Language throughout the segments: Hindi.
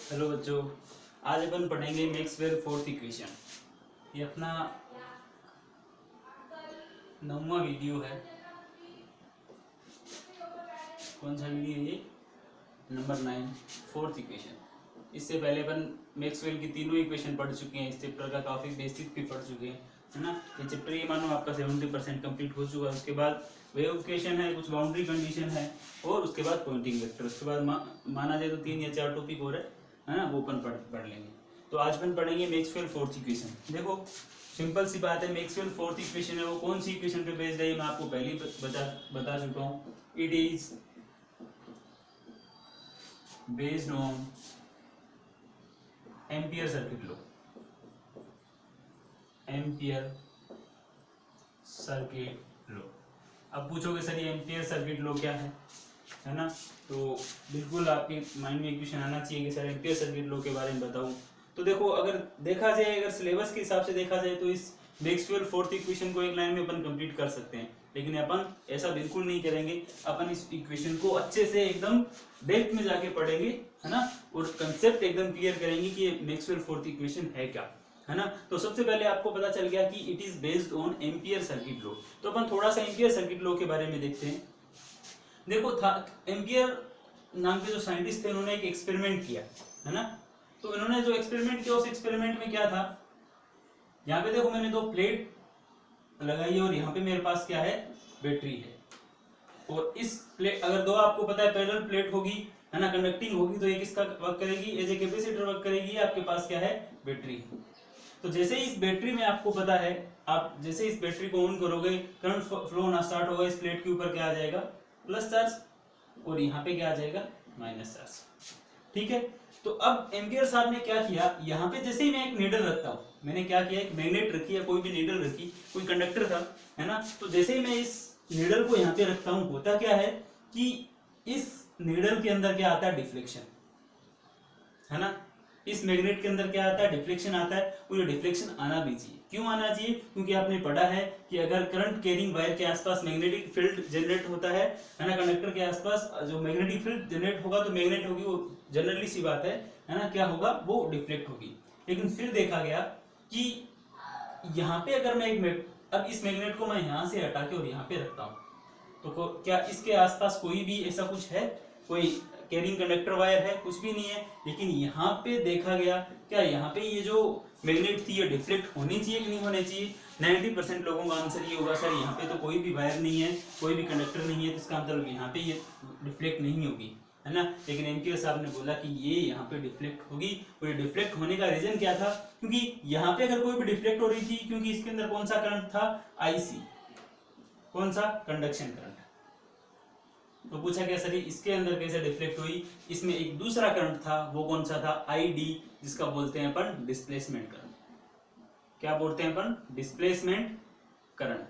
हेलो बच्चों, आज अपन पढ़ेंगे मैक्सवेल फोर्थ इक्वेशन। ये अपना 9वां वीडियो है। कौन सा वीडियो है ये? Number 9, fourth equation. इससे पहले अपन मैक्सवेल की तीनों इक्वेशन पढ़ चुके हैं। इस चैप्टर का काफ़ी बेसिक भी पढ़ चुके हैं, है ना। ये चैप्टर ये मानो आपका 70% कंप्लीट हो चुका है। उसके बाद वेव इक्वेशन है, कुछ बाउंड्री कंडीशन है और उसके बाद पॉइंटिंग वेक्टर। उसके बाद माना जाए तो 3 या 4 टॉपिक और है ना, वो अपन पढ़ लेंगे। तो आज अपन पढ़ेंगे मैक्सवेल फोर्थ इक्वेशन। देखो सिंपल सी बात है, मैक्सवेल फोर्थ इक्वेशन है वो कौन सी इक्वेशन पे बेस्ड है, मैं आपको पहले ही बता चुका हूँ। It is based on ampere circuit law. Ampere circuit law. अब पूछोगे सर ये एम्पियर सर्किट लॉ क्या है ना। तो बिल्कुल आपके माइंड में इक्वेशन आना चाहिए कि सर एम्पियर सर्किट लॉ के बारे में बताऊं। तो देखो, अगर देखा जाए, अगर सिलेबस के हिसाब से देखा जाए तो इस मैक्सवेल फोर्थ इक्वेशन को एक लाइन में अपन कंप्लीट कर सकते हैं, लेकिन अपन ऐसा बिल्कुल नहीं करेंगे। अपन इस इक्वेशन को अच्छे से एकदम डेप्थ में जाके पढ़ेंगे, है ना, और कंसेप्ट एकदम क्लियर करेंगे कि ये मैक्सवेल फोर्थ इक्वेशन है क्या, है ना। तो सबसे पहले आपको पता चल गया कि it is based on ampere circuit law. तो अपन थोड़ा सा एम्पियर सर्किट लॉ के बारे में देखते हैं। देखो था एम्पियर नाम के जो साइंटिस्ट थे, उन्होंने एक एक्सपेरिमेंट किया, है ना। तो इन्होंने जो एक्सपेरिमेंट किया, उस एक्सपेरिमेंट में क्या था, यहाँ पे देखो मैंने 2 प्लेट लगाई है और यहाँ पे मेरे पास क्या है, बैटरी है। और इस प्लेट, अगर 2 आपको पता है पैरेलल प्लेट होगी, है ना, कंडक्टिंग होगी, तो एक इसका वर्क करेगी, एज ए कैपेसिटर वर्क करेगी, आपके पास क्या है, बैटरी। तो जैसे ही इस बैटरी में आपको पता है, आप जैसे इस बैटरी को ऑन करोगे, करंट फ्लो होना स्टार्ट होगा। इस प्लेट के ऊपर क्या आ जाएगा, प्लस चार्ज, और यहाँ पे क्या आ जाएगा, माइनस चार्ज। ठीक है। तो अब एम्पियर साहब ने क्या किया, यहाँ पे जैसे ही मैं एक नीडल रखता हूँ, मैंने क्या किया, एक मैग्नेट रखी या कोई भी नीडल रखी, कोई कंडक्टर था, है ना। तो जैसे ही मैं इस नीडल को यहाँ पे रखता हूँ, होता क्या है कि इस नीडल के अंदर क्या आता है, डिफ्लेक्शन, है ना। इस मैग्नेट के अंदर क्या आता है, डिफ्लेक्शन आता है। और ये डिफ्लेक्शन आना भी चाहिए। क्यों आना चाहिए? क्योंकि आपने पढ़ा है कि अगर करंट कैरिंग वायर के आसपास मैग्नेटिक फील्ड जनरेट होता है ना, कंडक्टर के आसपास जो मैग्नेटिक फील्ड जनरेट होगा, तो मैग्नेट होगी, वो जनरली सी बात है ना, क्या होगा, वो डिफ्लेक्ट होगी। लेकिन फिर देखा गया कि यहाँ पे अगर मैं अब इस मैग्नेट को मैं यहाँ से हटा के और यहाँ पे रखता हूँ, तो क्या इसके आसपास कोई भी ऐसा कुछ है, कोई कैरिंग कंडक्टर वायर है, कुछ भी नहीं है। लेकिन यहाँ पे देखा गया, क्या यहाँ पे ये जो मैग्नेट थी, ये डिफ्लेक्ट होनी चाहिए कि नहीं होनी चाहिए? 90% लोगों का आंसर ये होगा, सर यहाँ पे तो कोई भी वायर नहीं है, कोई भी कंडक्टर नहीं है, तो इसका मतलब यहाँ पे ये डिफ्लेक्ट नहीं होगी, है ना। लेकिन एम्पियर साहब ने बोला कि ये यहाँ पे डिफ्लेक्ट होगी। और ये डिफ्लेक्ट होने का रीजन क्या था? क्योंकि यहाँ पे अगर कोई भी डिफ्लेक्ट हो रही थी, क्योंकि इसके अंदर कौन सा करंट था, आईसी, कौन सा, कंडक्शन करंट। तो पूछा क्या सर इसके अंदर कैसे डिफ्लेक्ट हुई? इसमें एक दूसरा करंट था, वो कौन सा था, आईडी, जिसका बोलते हैं अपन डिस्प्लेसमेंट करंट। क्या बोलते हैं अपन? Displacement current.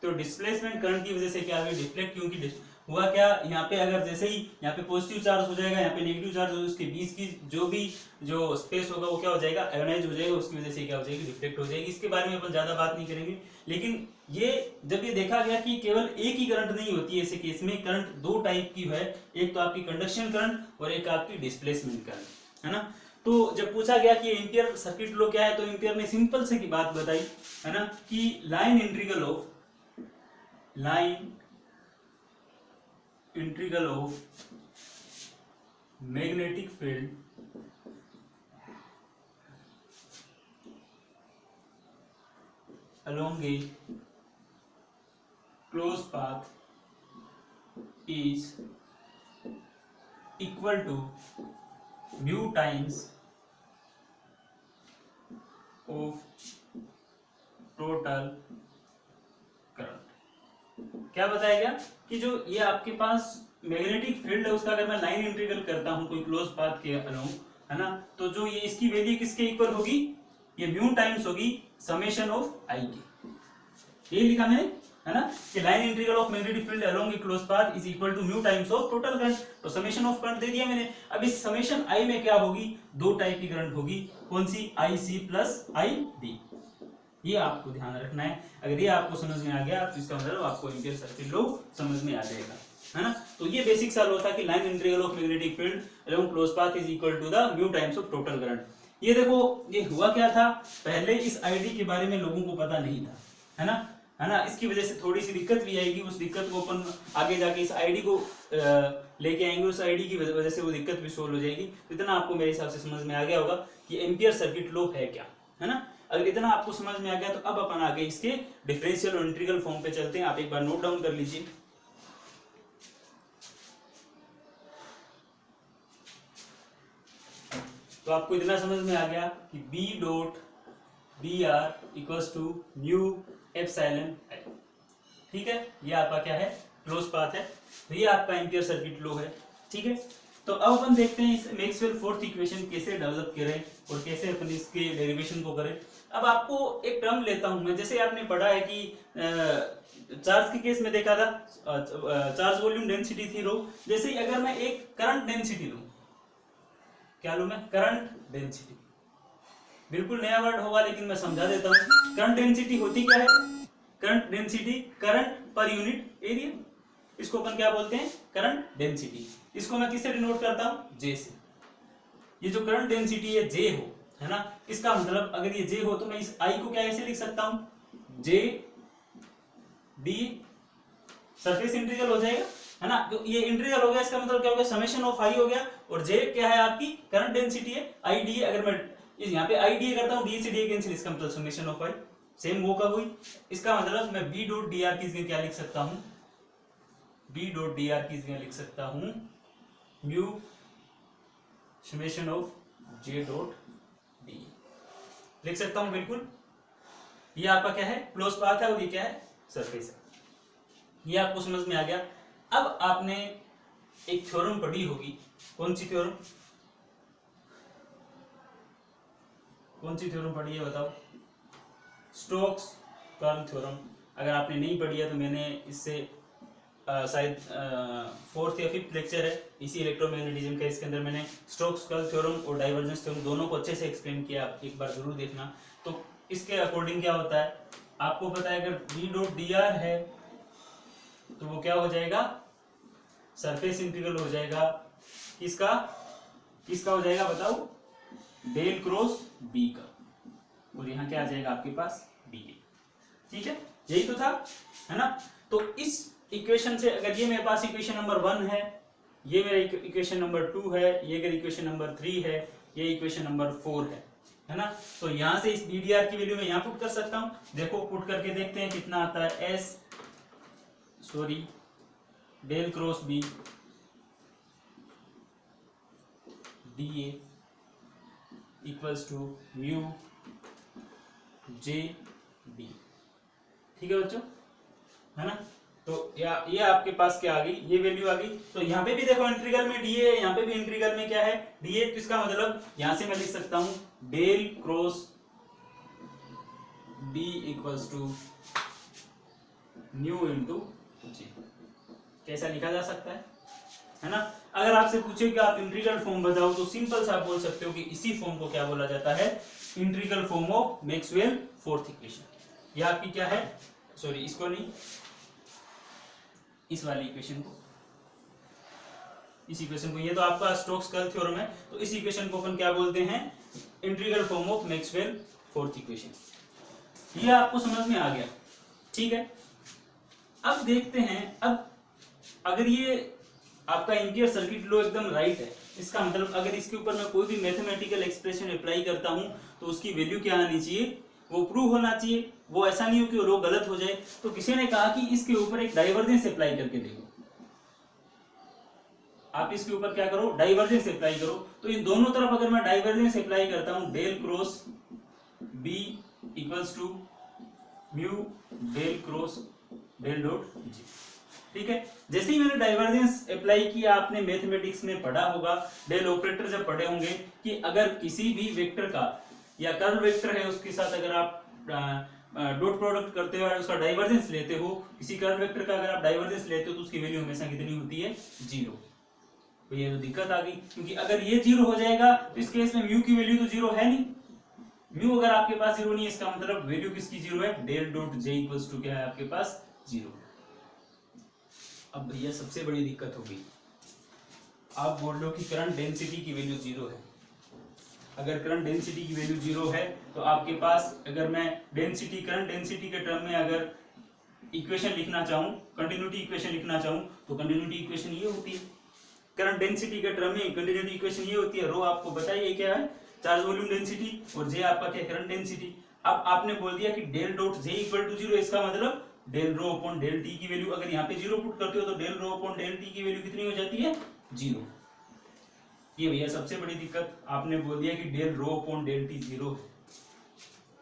तो डिस्प्लेसमेंट करंट की वजह से क्या हुआ, डिफ्लेक्ट। क्योंकि हुआ क्या, यहाँ पे अगर जैसे ही यहाँ पे पॉजिटिव चार्ज हो जाएगा, यहाँ पे नेगेटिव चार्ज हो, उसके बीच की जो स्पेस होगा वो क्या हो जाएगा, आयोनाइज हो जाएगा। उसकी वजह से क्या हो जाएगी, डिफ्लेक्ट हो जाएगी। इसके बारे में अपन ज्यादा बात नहीं करेंगे। लेकिन ये जब ये देखा गया कि केवल एक ही करंट नहीं होती है, ऐसे केस में करंट 2 टाइप की है, एक तो आपकी कंडक्शन करंट और एक आपकी डिस्प्लेसमेंट करंट, है ना। तो जब पूछा गया कि एम्पियर सर्किट लॉ क्या है, तो एम्पियर ने सिंपल से की बात बताई, है ना, कि line integral of magnetic field along a closed path is equal to mu times of total current। क्या बताया गया कि जो ये आपके पास मैग्नेटिक फील्ड है, उसका अगर मैं लाइन इंटीग्रल करता हूं कोई क्लोज पाथ के अलोंग, है ना, तो जो ये इसकी वैल्यू किसके इक्वल होगी, ये म्यू टाइम्स होगी समेशन ऑफ आई के। ये लिखा मैंने, है ना, कि line integral of magnetic field along a close path is equal to mu times of total current. तो समेशन ऑफ करंट दे दिया मैंने। अब इस समेशन आई में क्या होगी, 2 टाइप की करंट होगी, कौन सी, आई सी प्लस आई डी। ये आपको ध्यान रखना है। अगर ये आपको समझ में आ गया तो इसका मतलब आपको एम्पियर सर्किट लॉ समझ में आ जाएगा। है ना। तो ये बेसिक सा लॉ था कि line integral of magnetic field along close path is equal to the mu times of total current. ये देखो ये हुआ क्या था, पहले इस आईडी के बारे में लोगों को पता नहीं था, है ना, इसकी वजह से थोड़ी सी दिक्कत भी आएगी। उस दिक्कत को अपन आगे जाके इस आईडी को लेके आएंगे, उस आईडी की वजह से वो दिक्कत भी सोल्व हो जाएगी। तो इतना आपको मेरे हिसाब से समझ में आ गया होगा कि एम्पियर सर्किट लॉ है क्या, है ना। अगर इतना आपको समझ में आ गया तो अब अपन आगे इसके डिफरेंशियल और इंटीग्रल फॉर्म पे चलते हैं। आप एक बार नोट डाउन कर लीजिए। तो आपको इतना समझ में आ गया कि B dot B R equals to mu epsilon I, ठीक है। ये आपका क्या है, क्लोज पाथ है। तो ये आपका एम्पियर सर्किट लॉ है, ठीक है। तो अब अपन देखते हैं इस मैक्सवेल फोर्थ इक्वेशन कैसे डेवलप करें और कैसे अपन इसके डेरिवेशन को करें। अब आपको एक टर्म लेता हूं मैं, जैसे आपने पढ़ा है कि चार्ज के केस में देखा था, चार्ज वॉल्यूम डेंसिटी थी रो। जैसे ही अगर मैं एक करंट डेंसिटी लूं, क्या लूं मैं, करंट डेंसिटी, बिल्कुल नया वर्ड होगा लेकिन मैं समझा देता हूं। करंट डेंसिटी होती क्या है, current density current per unit area, इसको अपन क्या बोलते हैं, करंट डेंसिटी। इसको मैं किससे डिनोट करता हूं, जे से। ये जो करंट डेंसिटी है जे हो, है ना, इसका मतलब अगर ये जे हो तो मैं इस आई को क्या ऐसे लिख सकता हूं, जे डी सरफेस इंटीग्रल हो जाएगा, है ना। तो ये इंटीग्रल हो गया, इसका मतलब क्या हो गया, समेशन ऑफ आई हो गया। और जे क्या है, आपकी करंट डेंसिटी है, आई डी। अगर मैं यहाँ पे आई डी करता हूँ, डी से डी कैंसिल, इसका मतलब समेशन ऑफ आई, सेम वो कब हुई। इसका मतलब मैं बी डॉट डी आर की जगह क्या लिख सकता हूँ, बी डॉट डी आर की जगह लिख सकता हूँ mu summation of J dot D, लिख सकता हूँ बिल्कुल। ये आपका क्या है, क्लोज पाथ है और ये क्या है, सरफेस है। ये आपको समझ में आ गया। अब आपने एक थ्योरम पढ़ी होगी, कौन सी थ्योरम, कौन सी थ्योरम पढ़ी है बताओ, स्टोक्स कर्ल थ्योरम। अगर आपने नहीं पढ़ी है तो मैंने इससे शायद फोर्थ या फिफ्थ लेक्चर है इसी इलेक्ट्रोमैग्नेटिज्म का, इसके अंदर मैंने स्टोक्स कर्ल थ्योरम और डाइवर्जेंस थ्योरम दोनों को अच्छे से एक्सप्लेन किया, आप एक बार जरूर देखना। तो इसके अकॉर्डिंग क्या होता है, आपको पता है अगर बी डॉट डी आर है तो वो क्या हो जाएगा, सरफेस इंटीग्रल हो जाएगा, किसका किसका हो जाएगा बताओ, डेल क्रॉस बी का, और यहाँ क्या आ जाएगा आपके पास, डी ए, ठीक है। यही तो था, है ना। तो इस इक्वेशन से अगर ये मेरे पास इक्वेशन नंबर 1 है, ये मेरा इक्वेशन नंबर 2 है, ये अगर इक्वेशन नंबर 3 है, ये इक्वेशन नंबर 4 है ना। तो यहां से इस बीडीआर की वैल्यू मैं यहां पुट कर सकता हूं। देखो पुट करके देखते हैं कितना आता है, del cross B D A equals to mu J D, ठीक है बच्चों, है ना। तो ये आपके पास क्या आ गई, ये वैल्यू आ गई। तो यहाँ पे भी देखो इंटीग्रल में डी है, यहाँ पे भी इंटीग्रल में क्या है, डी है। तो इसका मतलब यहां से मैं लिख सकता हूं del cross B equals to nu into G. कैसा लिखा जा सकता है ना। अगर आपसे पूछे कि आप इंटीग्रल फॉर्म बताओ तो सिंपल सा आप बोल सकते हो कि इसी फॉर्म को क्या बोला जाता है, integral form of Maxwell fourth equation. ये आपकी क्या है, सॉरी इसको नहीं, इस वाली इक्वेशन को, इस इक्वेशन को, ये तो आपका स्टोक्स कर्ल थ्योरम है, तो इस इक्वेशन को अपन क्या बोलते हैं, integral form of Maxwell fourth equation. ये आपको समझ में आ गया, ठीक है। अब देखते हैं, अब अगर ये आपका एम्पियर सर्किट लॉ एकदम राइट है, इसका मतलब अगर इसके ऊपर मैं कोई भी मैथमेटिकल एक्सप्रेशन अप्लाई करता हूं तो उसकी वैल्यू क्या आनी चाहिए, वो प्रूव होना चाहिए, वो ऐसा नहीं हो कि रो गलत हो जाए। तो किसी ने कहा कि इसके ऊपर एक डाइवर्जेंस अप्लाई करके देखो, आप इसके ऊपर क्या करो, डाइवर्जेंस अप्लाई करो। तो इन दोनों तरफ अगर मैं डाइवर्जेंस अप्लाई करता हूं, del cross B equals to mu del cross del dot G, ठीक है। जैसे ही मैंने डाइवर्जेंस अप्लाई किया, आपने मैथमेटिक्स में पढ़ा होगा, डेल ऑपरेटर जब पढ़े होंगे कि अगर किसी भी वेक्टर का या कर्ल वेक्टर है उसके साथ अगर आप डॉट प्रोडक्ट करते हो और उसका डाइवर्जेंस लेते हो, किसी कर्ल वेक्टर का अगर आप डाइवर्जेंस लेते हो तो उसकी वैल्यू हमेशा कितनी होती है, 0। तो ये तो दिक्कत आ गई, क्योंकि अगर ये 0 हो जाएगा तो इस केस में म्यू की वैल्यू तो 0 है नहीं। म्यू अगर आपके पास 0 नहीं है, इसका मतलब वैल्यू किसकी 0 है, del dot J equals to क्या है आपके पास 0। अब भैया सबसे बड़ी दिक्कत होगी, आप बोल रहे हो कि करंट डेंसिटी की वैल्यू 0 है। अगर करंट डेंसिटी की वैल्यू 0 है तो आपके पास, अगर मैं डेंसिटी, करंट डेंसिटी के टर्म में अगर इक्वेशन लिखना चाहूँ, कंटिन्यूटी इक्वेशन लिखना चाहूँ, तो कंटिन्यूटी इक्वेशन ये होती है। करंट डेंसिटी के टर्म में कंटिन्यूटी इक्वेशन ये होती है। रो आपको बताइए क्या है, चार्ज वॉल्यूम डेंसिटी, और जे आपका क्या है, करंट डेंसिटी। अब आपने बोल दिया कि del dot J equal to 0, इसका मतलब del rho upon del T की वैल्यू, अगर यहाँ पे 0 पुट करते हो तो del rho upon del T की वैल्यू कितनी हो जाती है, 0। ये भैया सबसे बड़ी दिक्कत, आपने बोल दिया कि del rho upon del T 0 है।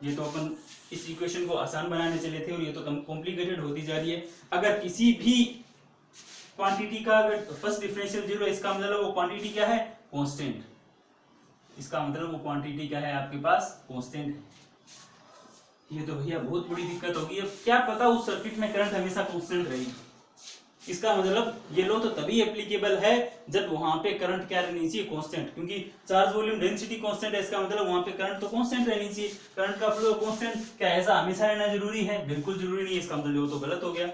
ये तो अपन इस इक्वेशन को आसान बनाने चले थे और ये तो कॉम्प्लिकेटेड होती जा रही है। अगर किसी भी क्वांटिटी का अगर फर्स्ट डिफरेंशियल 0 है, इसका मतलब वो क्वांटिटी क्या है, कांस्टेंट। इसका मतलब वो क्वांटिटी क्या है, आपके पास कांस्टेंट है। ये तो भैया बहुत बड़ी दिक्कत होगी। अब क्या पता उस सर्किट में करंट हमेशा कांस्टेंट रहेगी, इसका मतलब ये लो तो तभी एप्लीकेबल है जब वहां पे करंट क्या रहनी चाहिए, कांस्टेंट। क्योंकि चार्ज वॉल्यूम डेंसिटी कांस्टेंट है, इसका मतलब वहां पे करंट तो कांस्टेंट रहनी चाहिए। करंट का फ्लो कांस्टेंट, क्या ऐसा हमेशा रहना जरूरी है, बिल्कुल जरूरी नहीं है। इसका मतलब वो तो गलत हो गया।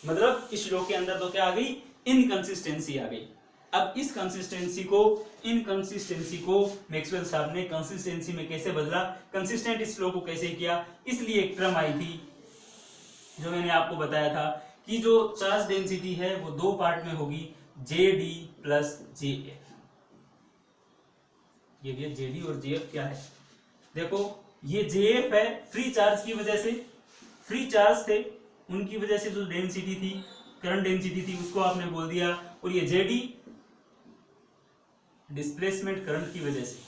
मतलब इस लो के अंदर तो क्या आ गई, इनकंसिस्टेंसी आ गई। अब इस इनकंसिस्टेंसी को मैक्सवेल साहब ने कंसिस्टेंसी में कैसे बदला, कंसिस्टेंट इस लो को कैसे किया, इसलिए एक टर्म आई थी जो मैंने आपको बताया था कि जो चार्ज डेंसिटी है वो दो पार्ट में होगी, जेडी प्लस जेएफ। ये भी जेडी और जेएफ क्या है, देखो ये जेएफ है, फ्री चार्ज की वजह से, फ्री चार्ज थे उनकी वजह से जो डेंसिटी थी, करंट डेंसिटी थी, उसको आपने बोल दिया। और ये जेडी डिस्प्लेसमेंट करंट की वजह से,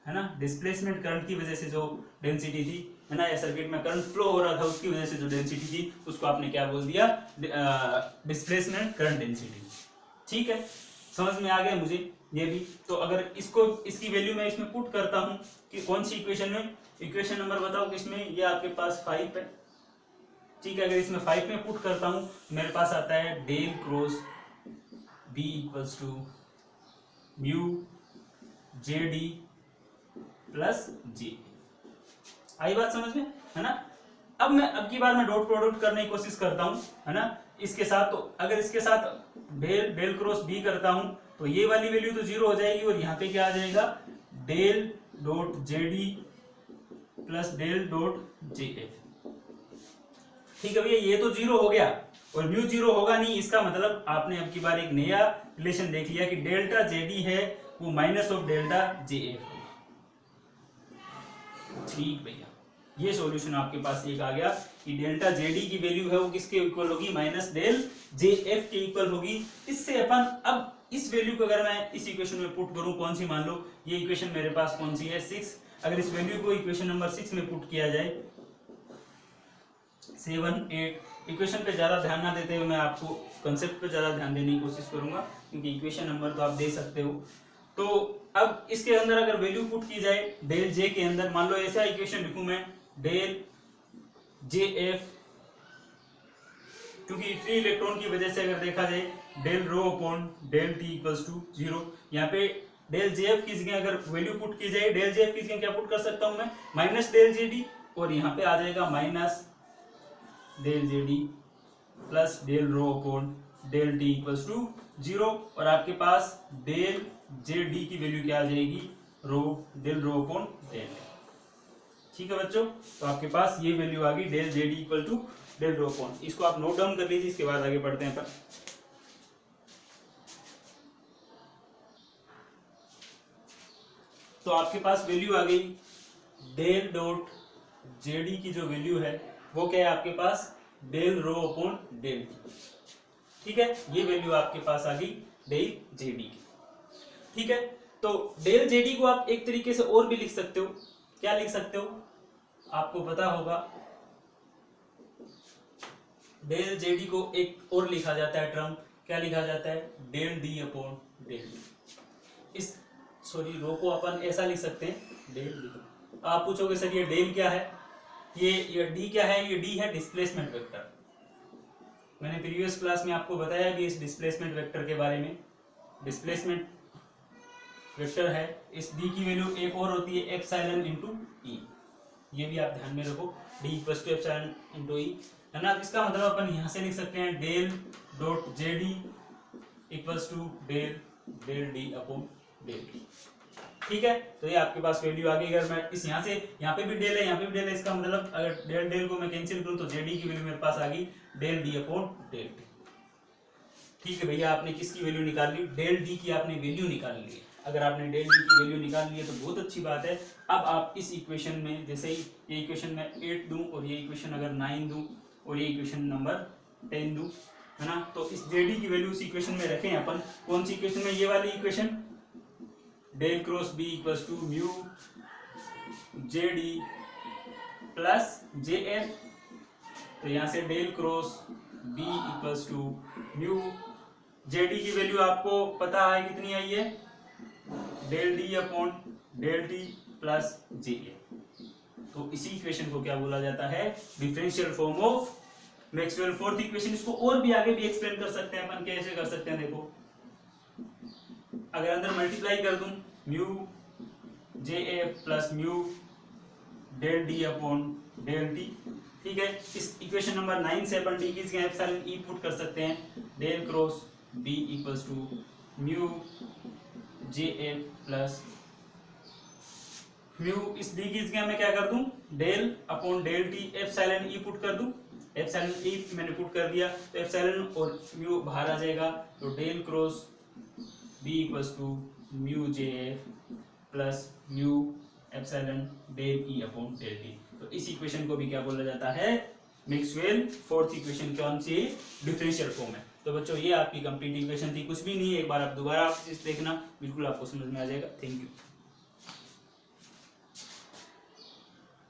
है ना, डिस्प्लेसमेंट करंट की वजह से जो डेंसिटी थी, है ना, या सर्किट में करंट फ्लो हो रहा था उसकी वजह से जो डेंसिटी थी, उसको आपने क्या बोल दिया, डिस्प्लेसमेंट करंट डेंसिटी। ठीक है, समझ में आ गया मुझे ये भी। तो अगर इसको, इसकी वैल्यू मैं इसमें पुट करता हूं कि कौन सी इक्वेशन में, इक्वेशन नंबर बताओ किसमें, ये आपके पास 5 है। ठीक है, अगर इसमें 5 में पुट करता हूं, मेरे पास आता है del cross B equals to mu J D plus J. आई बात समझ में, है ना। अब की बार मैं डॉट प्रोडक्ट करने की कोशिश करता हूं, है ना, इसके साथ। तो अगर इसके साथ डेल क्रॉस बी करता हूं तो ये वाली वैल्यू तो 0 हो जाएगी, और यहाँ पे क्या आ जाएगा, del dot J D plus del dot J F. ठीक है भैया, ये तो 0 हो गया और म्यू 0 होगा नहीं। इसका मतलब आपने अब की बार एक नया रिलेशन देख लिया कि डेल्टा जेडी है वो minus of delta J F. ठीक भैया, ये सॉल्यूशन आपके पास एक आ गया कि डेल्टा जेडी की वैल्यू है वो किसके इक्वल होगी, माइनस डेल जे एफ के इक्वल होगी। इससे अपन अब इस वैल्यू को अगर मैं इस इक्वेशन में पुट करूं, कौन सी, मान लो ये इक्वेशन मेरे पास कौन सी है, 6। अगर इस वैल्यू को इक्वेशन नंबर 6 में पुट किया जाए, 7, 8, इक्वेशन पे ज्यादा ध्यान ना देते हुए मैं आपको कंसेप्ट पे ज्यादा ध्यान देने की कोशिश करूंगा, क्योंकि इक्वेशन नंबर तो आप दे सकते हो। तो अब इसके अंदर अगर वैल्यू पुट की जाए डेल जे के अंदर, मान लो ऐसा इक्वेशन लिखूं मैं, डेल जे एफ, क्योंकि फ्री इलेक्ट्रॉन की वजह से अगर देखा जाए, del rho upon del T equals to 0। यहाँ पे डेल जे एफ की जगह अगर वैल्यू पुट की जाए, डेल जे एफ की जगह क्या पुट कर सकता हूं मैं, माइनस डेल जे डी, और यहाँ पे आ जाएगा minus del J D plus del rho upon del T equals to 0। और आपके पास डेल जे डी की वैल्यू क्या आ जाएगी, rho, del rho upon del. ठीक है बच्चों, तो आपके पास ये वैल्यू आ गई, del J D equal to del rho upon. इसको आप नोट डाउन कर लीजिए, इसके बाद आगे बढ़ते हैं। तो आपके पास वैल्यू आ गई डेल डॉट जेडी की जो वैल्यू है वो क्या है आपके पास, del rho upon del T. ठीक है, ये वैल्यू आपके पास आ गई डेल जेडी की। ठीक है, तो डेल जेडी को आप एक तरीके से और भी लिख सकते हो। क्या लिख सकते हो, आपको पता होगा, डेल जेडी को एक और लिखा जाता है टर्म, क्या लिखा जाता है, del D upon del D. इस रो को अपन ऐसा लिख सकते हैं, डेल डी। आप पूछोगे सर ये डेल क्या है, ये डी क्या है, ये डी है डिस्प्लेसमेंट वेक्टर। मैंने प्रीवियस क्लास में आपको बताया कि इस डिस्प्लेसमेंट वेक्टर के बारे में। डिस्प्लेसमेंट वेक्टर है, इस डी की वैल्यू एक और होती है एप्सिलॉन इनटू ई। ये भी आप ध्यान में रखो, D equals to epsilon into E. है ना। इसका मतलब अपन यहाँ से लिख सकते हैं del dot J D equals to del del D upon del T. ठीक है, तो ये आपके पास वैल्यू आ गई। अगर मैं इस यहाँ से यहाँ पे भी डेल है, यहाँ पे भी डेल है, इसका मतलब अगर डेल डेल को मैं कैंसिल करूँ तो जेडी की वैल्यू मेरे पास आ गई del D upon del T. ठीक है भैया, आपने किसकी वैल्यू निकाल ली? डेल डी की आपने वैल्यू निकाल ली है। अगर आपने डेल डी की वैल्यू निकाल ली है तो बहुत अच्छी बात है। अब आप इस इक्वेशन में, जैसे ही ये इक्वेशन में 8 दूं और ये इक्वेशन अगर 9 दूं और ये इक्वेशन नंबर 10 दूं, है ना, तो इस जेडी की वैल्यू उस इक्वेशन में रखें अपन। कौन सी इक्वेशन में? ये वाली equation, del cross B equals to mu JD plus J F. तो यहाँ से del cross B equals to mu JD की वैल्यू आपको पता है कितनी आई है? Del D upon del T plus J A. तो इसी इक्वेशन को क्या बोला जाता है? Differential form of Maxwell fourth equation. इसको और भी आगे भी एक्सप्लेन कर सकते हैं अपन। कैसे कर सकते हैं? देखो, अगर अंदर मल्टीप्लाई कर दूं mu J A plus mu del D upon del T, ठीक है। इस इक्वेशन नंबर 9 से अपन डी की जगह एप्सिलॉन ई पुट कर सकते हैं। Del cross B equals to mu J A plus mu, इस डी की जगह मैं क्या कर दूं? Del upon del T epsilon E put कर दूं। एप्सिलॉन ई मैंने पुट कर दिया तो एप्सिलॉन और म्यू बाहर आ जाएगा। तो del cross B equals to mu J A plus mu epsilon del E upon del T. तो इस इक्वेशन को भी क्या बोला जाता है? Maxwell fourth equation. कौन सी? डिफरेंशियल फॉर्म है। तो बच्चों ये आपकी कंप्लीट इक्वेशन थी, कुछ भी नहीं है। एक बार आप दोबारा आप चीज देखना, बिल्कुल आपको समझ में आ जाएगा। Thank you.